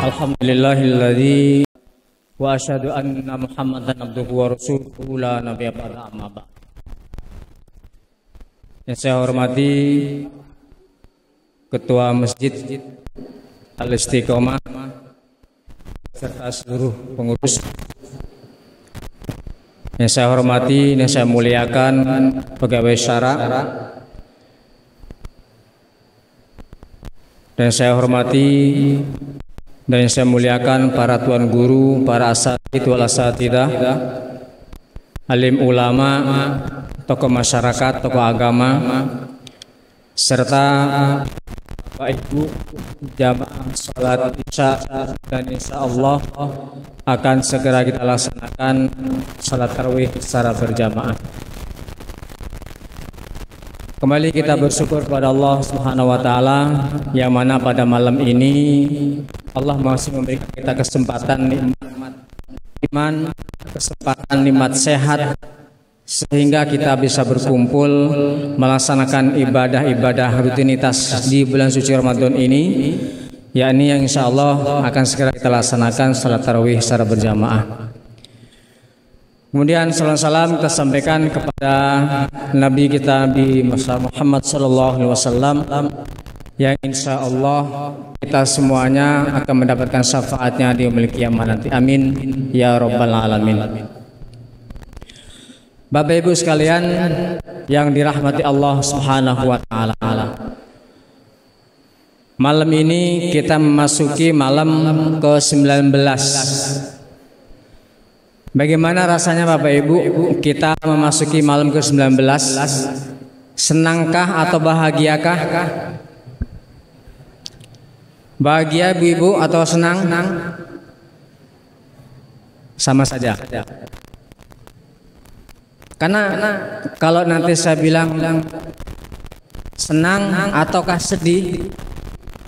Alhamdulillahilladzi wa asyhadu anna Muhammadan abduhu wa rasuluhu la nabiyya ba'da amma ba'd. Yang saya hormati Ketua Masjid Al-Istiqomah serta seluruh pengurus. Yang saya hormati, yang saya muliakan pegawai syara, dan saya hormati dan yang saya muliakan para tuan guru, para asatidz wal asatidzah, alim ulama, tokoh masyarakat, tokoh agama, serta Bapak Ibu jamaah salat Isya, dan insya Allah akan segera kita laksanakan salat tarawih secara berjamaah. Kembali kita bersyukur kepada Allah Subhanahu wa taala yang mana pada malam ini Allah masih memberikan kita kesempatan nikmat iman, kesempatan nikmat sehat sehingga kita bisa berkumpul melaksanakan ibadah-ibadah rutinitas di bulan suci Ramadan ini, yakni yang insya Allah akan segera kita laksanakan salat tarawih secara berjamaah. Kemudian salam kita sampaikan kepada Nabi kita Nabi Muhammad SAW yang insya Allah kita semuanya akan mendapatkan syafaatnya di yaumil qiyamah nanti. Amin ya rabbal alamin. Bapak Ibu sekalian yang dirahmati Allah Subhanahu wa taala. Malam ini kita memasuki malam ke-19. Bagaimana rasanya Bapak Ibu kita memasuki malam ke-19? Senangkah atau bahagiakah? Bahagia Ibu atau senang? Sama saja. Karena kalau nanti saya bilang senang ataukah sedih,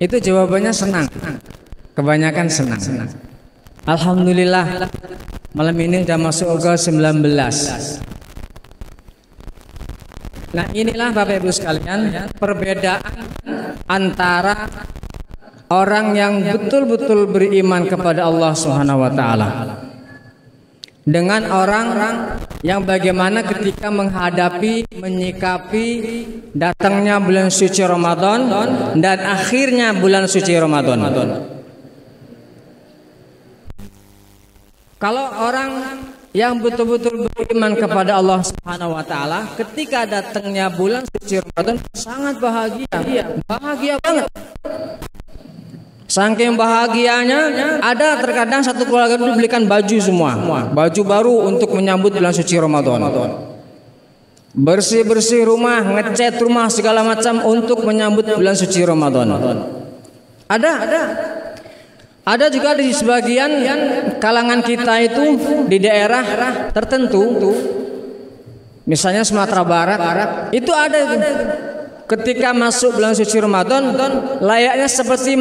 itu jawabannya senang. Kebanyakan senang. Alhamdulillah malam ini sudah masuk ke 19. Nah inilah Bapak Ibu sekalian perbedaan antara orang yang betul-betul beriman kepada Allah Subhanahu wa taala dengan orang yang bagaimana ketika menghadapi, menyikapi datangnya bulan suci Ramadan dan akhirnya bulan suci Ramadan. Kalau orang yang betul-betul beriman kepada Allah Subhanahu wa taala, ketika datangnya bulan suci Ramadan sangat bahagia banget. Saking bahagianya, ada terkadang satu keluarga itu dibelikan baju semua, baju baru untuk menyambut bulan suci Ramadan. Bersih-bersih rumah, ngecat rumah segala macam untuk menyambut bulan suci Ramadan. Ada juga di sebagian kalangan kita itu di daerah tertentu, misalnya Sumatera Barat, itu ada ketika masuk bulan suci Ramadan layaknya seperti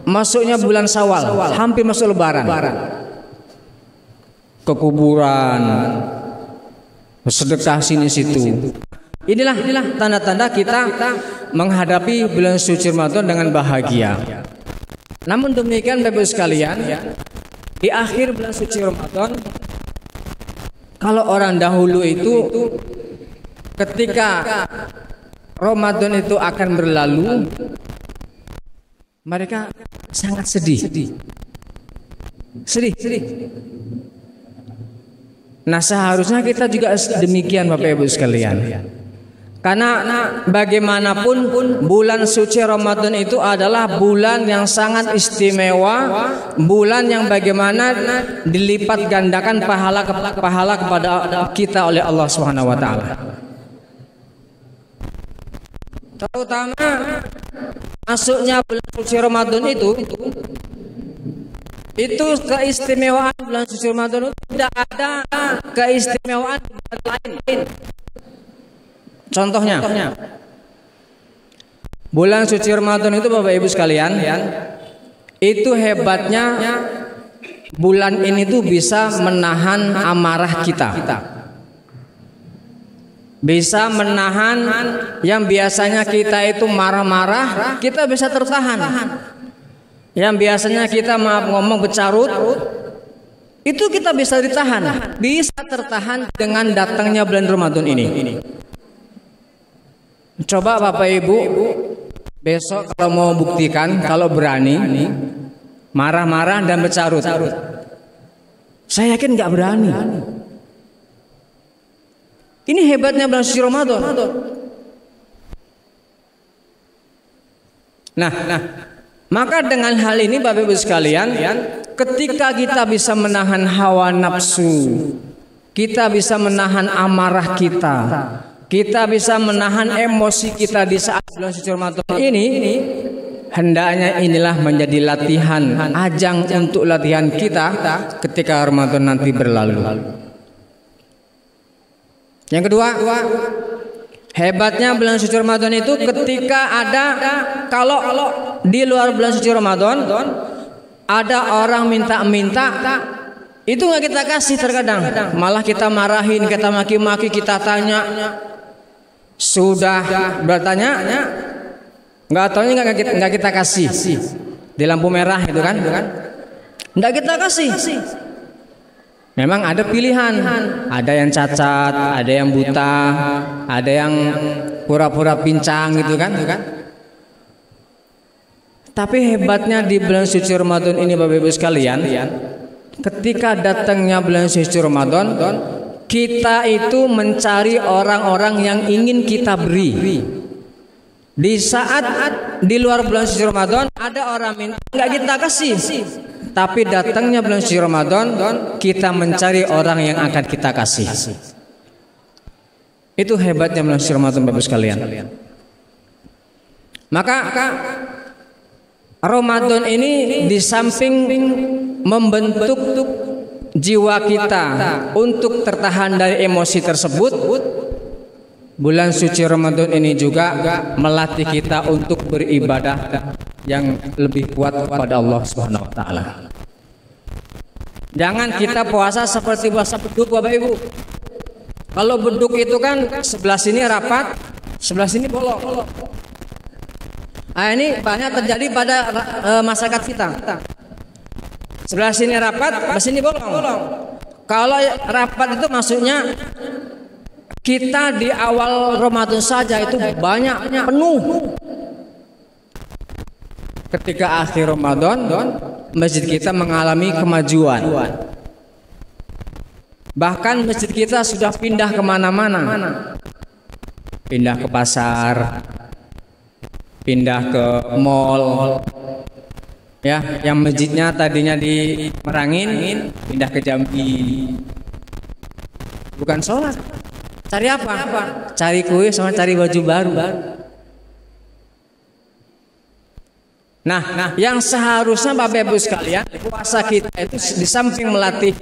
masuknya bulan Syawal, hampir masuk Lebaran. Ke kuburan, sedekah sini situ. Inilah tanda-tanda kita menghadapi bulan suci Ramadan dengan bahagia. Namun demikian Bapak sekalian, di akhir bulan suci Ramadan, kalau orang dahulu itu ketika Ramadan itu akan berlalu, mereka sangat sedih. Nah seharusnya kita juga demikian Bapak Ibu sekalian. Karena bagaimanapun bulan suci Ramadan itu adalah bulan yang sangat istimewa, bulan yang bagaimana dilipat gandakan pahala kepada kita oleh Allah Subhanahu wa taala. Terutama masuknya bulan suci Ramadan itu keistimewaan bulan suci Ramadan itu tidak ada keistimewaan bulan lain. Contohnya, bulan suci Ramadan itu Bapak Ibu sekalian, itu hebatnya bulan ini tuh bisa menahan amarah kita. Bisa menahan yang biasanya kita itu marah-marah, kita bisa tertahan. yang biasanya kita maaf ngomong bercarut, itu kita bisa ditahan, bisa tertahan dengan datangnya bulan Ramadan ini. Coba Bapak Ibu besok kalau mau buktikan, kalau berani marah-marah dan bercarut. Saya yakin nggak berani. Ini hebatnya bulan suci Ramadan. Nah, maka dengan hal ini Bapak Ibu sekalian, ketika kita bisa menahan hawa nafsu, kita bisa menahan amarah kita bisa menahan emosi kita di saat bulan suci Ramadan ini, hendaknya inilah menjadi latihan, ajang untuk latihan kita ketika Ramadan nanti berlalu. Yang kedua, hebatnya bulan suci Ramadan itu ketika ada, kalau di luar bulan suci Ramadan ada orang minta-minta, itu nggak kita kasih terkadang, malah kita marahin, kita maki-maki, kita tanya, sudah bertanya, nggak tahunya nggak kita kasih di lampu merah itu kan, nggak kita kasih. Memang ada pilihan, ada yang cacat, ada yang buta, ada yang pura-pura pincang gitu kan. Tapi hebatnya di bulan suci Ramadan ini Bapak Ibu sekalian, ketika datangnya bulan suci Ramadan, kita itu mencari orang-orang yang ingin kita beri. Di saat di luar bulan suci Ramadan ada orang minta, nggak kita kasih. Tapi datangnya bulan suci Ramadan, kita mencari orang yang akan kita kasih. Itu hebatnya bulan suci Ramadan Bapak sekalian. Maka Ramadan ini di samping membentuk jiwa kita untuk tertahan dari emosi tersebut, bulan suci Ramadan ini juga melatih kita untuk beribadah yang lebih kuat kepada Allah Subhanahu wa taala. Jangan kita puasa seperti puasa beduk Bapak Ibu. Kalau beduk itu kan sebelah sini rapat, sebelah sini bolong. Nah, ini banyak terjadi pada masyarakat kita. Sebelah sini rapat, sebelah sini bolong. Kalau rapat itu maksudnya kita di awal Ramadan saja itu banyak penuh. Ketika akhir Ramadan, masjid kita mengalami kemajuan. Bahkan masjid kita sudah pindah kemana-mana. Pindah ke pasar, pindah ke mall. Ya, yang masjidnya tadinya di Merangin, pindah ke Jambi. Bukan sholat. Cari apa? Cari kue sama cari baju baru. Nah, yang seharusnya Bapak Ibu sekalian, puasa kita itu di samping melatih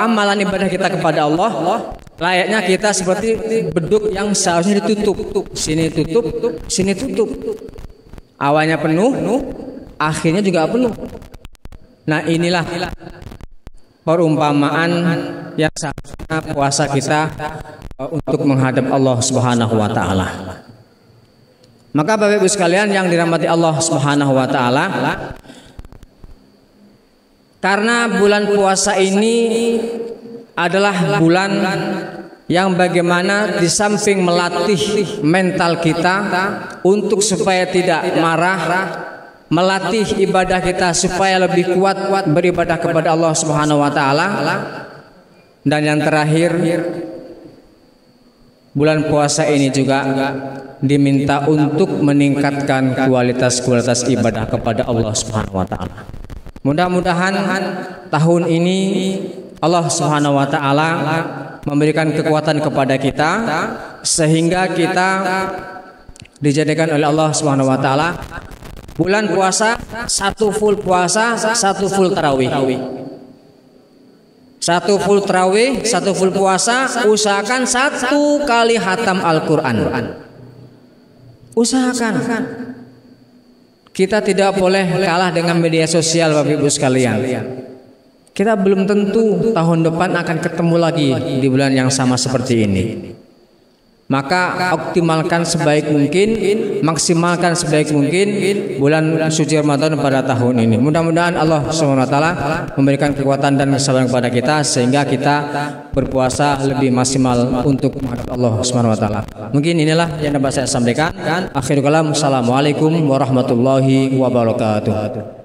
amalan ibadah kita kepada Allah, layaknya kita seperti beduk yang seharusnya ditutup. Sini tutup, sini tutup. Awalnya penuh, akhirnya juga penuh. Nah, inilah perumpamaan yang seharusnya puasa kita untuk menghadap Allah Subhanahu wa taala. Maka Bapak Ibu sekalian yang dirahmati Allah Subhanahu wa taala, karena bulan puasa ini adalah bulan yang bagaimana di samping melatih mental kita untuk supaya tidak marah, melatih ibadah kita supaya lebih kuat beribadah kepada Allah Subhanahu wa taala, dan yang terakhir bulan puasa ini juga diminta untuk meningkatkan kualitas ibadah kepada Allah Subhanahu wa taala. Mudah-mudahan tahun ini Allah Subhanahu wa taala memberikan kekuatan kepada kita sehingga kita dijadikan oleh Allah Subhanahu wa taala bulan puasa, satu full puasa, satu full tarawih. Satu full tarawih, satu full puasa, usahakan 1 kali hatam Al-Quran. Usahakan. Kita tidak boleh kalah dengan media sosial Bapak Ibu sekalian. Kita belum tentu tahun depan akan ketemu lagi di bulan yang sama seperti ini. Maka optimalkan sebaik mungkin, maksimalkan sebaik mungkin bulan suci Ramadan pada tahun ini. Mudah-mudahan Allah SWT memberikan kekuatan dan kesabaran kepada kita sehingga kita berpuasa lebih maksimal untuk menghadap Allah SWT. Mungkin inilah yang dapat saya sampaikan. Akhirul kalam, assalamualaikum warahmatullahi wabarakatuh.